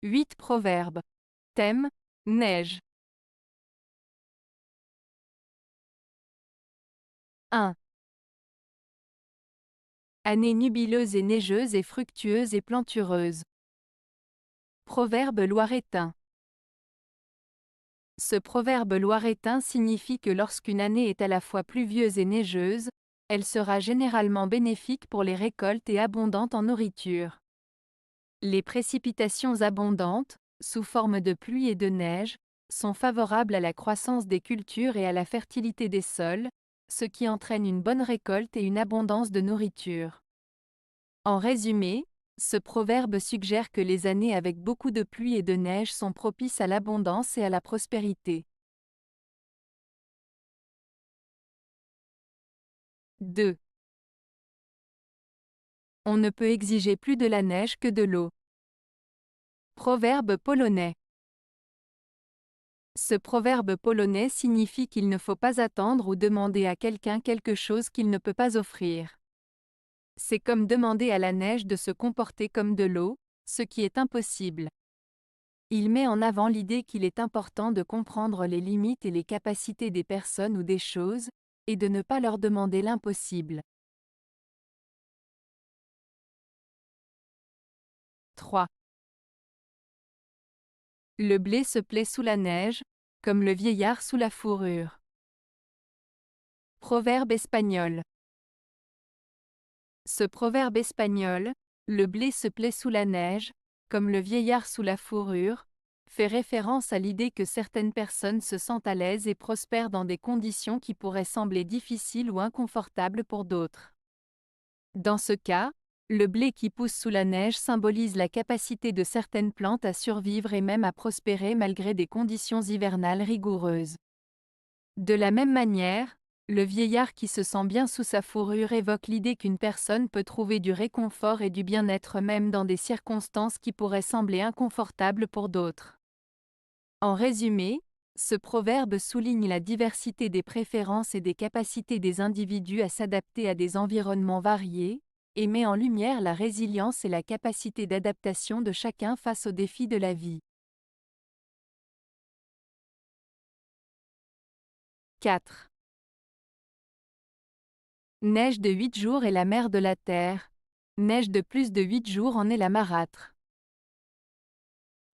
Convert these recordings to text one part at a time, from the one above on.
8 proverbes. Thème, neige. 1. Année nubileuse et neigeuse et fructueuse et plantureuse. Proverbe loiretain. Ce proverbe loiretain signifie que lorsqu'une année est à la fois pluvieuse et neigeuse, elle sera généralement bénéfique pour les récoltes et abondante en nourriture. Les précipitations abondantes, sous forme de pluie et de neige, sont favorables à la croissance des cultures et à la fertilité des sols, ce qui entraîne une bonne récolte et une abondance de nourriture. En résumé, ce proverbe suggère que les années avec beaucoup de pluie et de neige sont propices à l'abondance et à la prospérité. 2. On ne peut exiger plus de la neige que de l'eau. Proverbe polonais. Ce proverbe polonais signifie qu'il ne faut pas attendre ou demander à quelqu'un quelque chose qu'il ne peut pas offrir. C'est comme demander à la neige de se comporter comme de l'eau, ce qui est impossible. Il met en avant l'idée qu'il est important de comprendre les limites et les capacités des personnes ou des choses, et de ne pas leur demander l'impossible. 3. Le blé se plaît sous la neige, comme le vieillard sous la fourrure. Proverbe espagnol. Ce proverbe espagnol, le blé se plaît sous la neige, comme le vieillard sous la fourrure, fait référence à l'idée que certaines personnes se sentent à l'aise et prospèrent dans des conditions qui pourraient sembler difficiles ou inconfortables pour d'autres. Dans ce cas, le blé qui pousse sous la neige symbolise la capacité de certaines plantes à survivre et même à prospérer malgré des conditions hivernales rigoureuses. De la même manière, le vieillard qui se sent bien sous sa fourrure évoque l'idée qu'une personne peut trouver du réconfort et du bien-être même dans des circonstances qui pourraient sembler inconfortables pour d'autres. En résumé, ce proverbe souligne la diversité des préférences et des capacités des individus à s'adapter à des environnements variés, et met en lumière la résilience et la capacité d'adaptation de chacun face aux défis de la vie. 4. Neige de 8 jours est la mère de la terre, neige de plus de 8 jours en est la marâtre.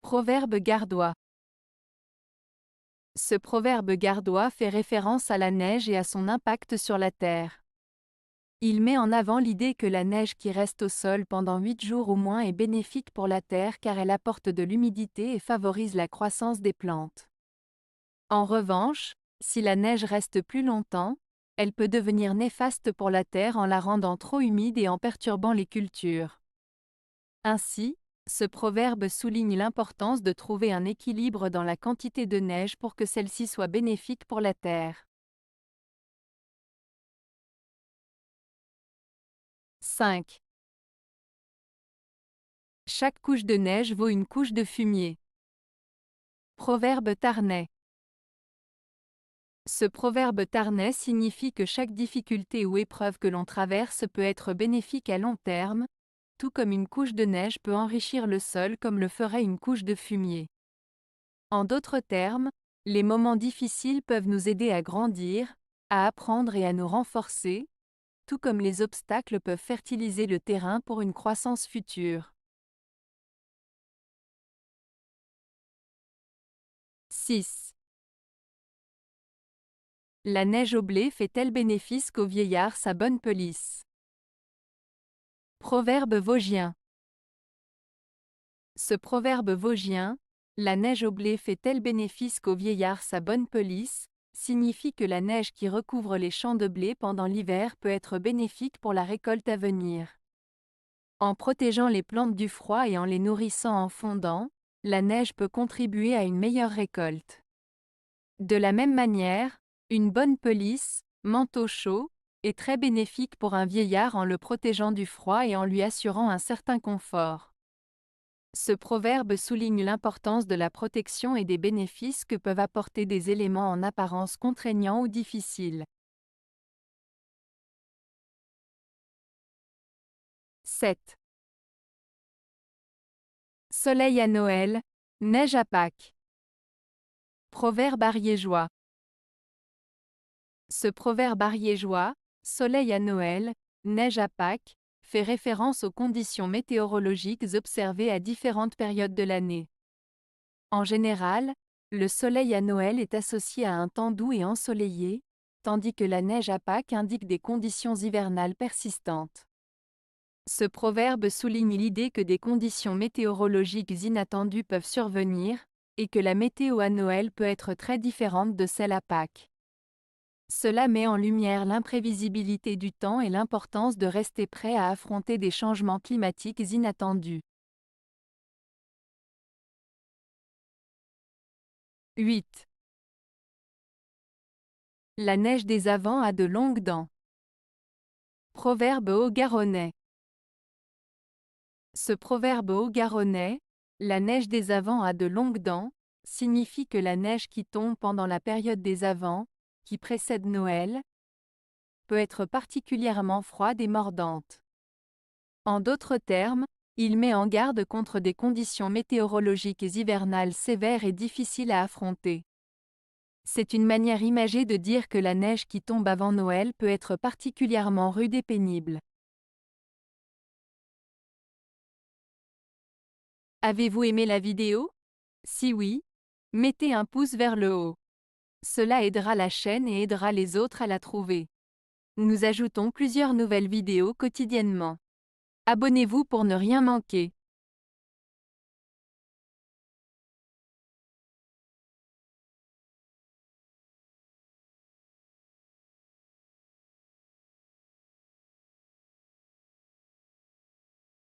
Proverbe gardois. Ce proverbe gardois fait référence à la neige et à son impact sur la terre. Il met en avant l'idée que la neige qui reste au sol pendant 8 jours au moins est bénéfique pour la terre car elle apporte de l'humidité et favorise la croissance des plantes. En revanche, si la neige reste plus longtemps, elle peut devenir néfaste pour la terre en la rendant trop humide et en perturbant les cultures. Ainsi, ce proverbe souligne l'importance de trouver un équilibre dans la quantité de neige pour que celle-ci soit bénéfique pour la terre. 5. Chaque couche de neige vaut une couche de fumier. Proverbe tarnais. Ce proverbe tarnais signifie que chaque difficulté ou épreuve que l'on traverse peut être bénéfique à long terme, tout comme une couche de neige peut enrichir le sol comme le ferait une couche de fumier. En d'autres termes, les moments difficiles peuvent nous aider à grandir, à apprendre et à nous renforcer, tout comme les obstacles peuvent fertiliser le terrain pour une croissance future. 6. La neige au blé fait-elle bénéfice qu'au vieillard sa bonne pelisse? Proverbe vosgien. Ce proverbe vosgien, la neige au blé fait-elle bénéfice qu'au vieillard sa bonne pelisse, signifie que la neige qui recouvre les champs de blé pendant l'hiver peut être bénéfique pour la récolte à venir. En protégeant les plantes du froid et en les nourrissant en fondant, la neige peut contribuer à une meilleure récolte. De la même manière, une bonne pelisse, manteau chaud, est très bénéfique pour un vieillard en le protégeant du froid et en lui assurant un certain confort. Ce proverbe souligne l'importance de la protection et des bénéfices que peuvent apporter des éléments en apparence contraignants ou difficiles. 7. Soleil à Noël, neige à Pâques. Proverbe ariégeois. Ce proverbe ariégeois, soleil à Noël, neige à Pâques, fait référence aux conditions météorologiques observées à différentes périodes de l'année. En général, le soleil à Noël est associé à un temps doux et ensoleillé, tandis que la neige à Pâques indique des conditions hivernales persistantes. Ce proverbe souligne l'idée que des conditions météorologiques inattendues peuvent survenir, et que la météo à Noël peut être très différente de celle à Pâques. Cela met en lumière l'imprévisibilité du temps et l'importance de rester prêt à affronter des changements climatiques inattendus. 8. La neige des avents a de longues dents. Proverbe haut-garonnais. Ce proverbe haut-garonnais, la neige des avents a de longues dents, signifie que la neige qui tombe pendant la période des avents, qui précède Noël, peut être particulièrement froide et mordante. En d'autres termes, il met en garde contre des conditions météorologiques hivernales sévères et difficiles à affronter. C'est une manière imagée de dire que la neige qui tombe avant Noël peut être particulièrement rude et pénible. Avez-vous aimé la vidéo? Si oui, mettez un pouce vers le haut. Cela aidera la chaîne et aidera les autres à la trouver. Nous ajoutons plusieurs nouvelles vidéos quotidiennement. Abonnez-vous pour ne rien manquer.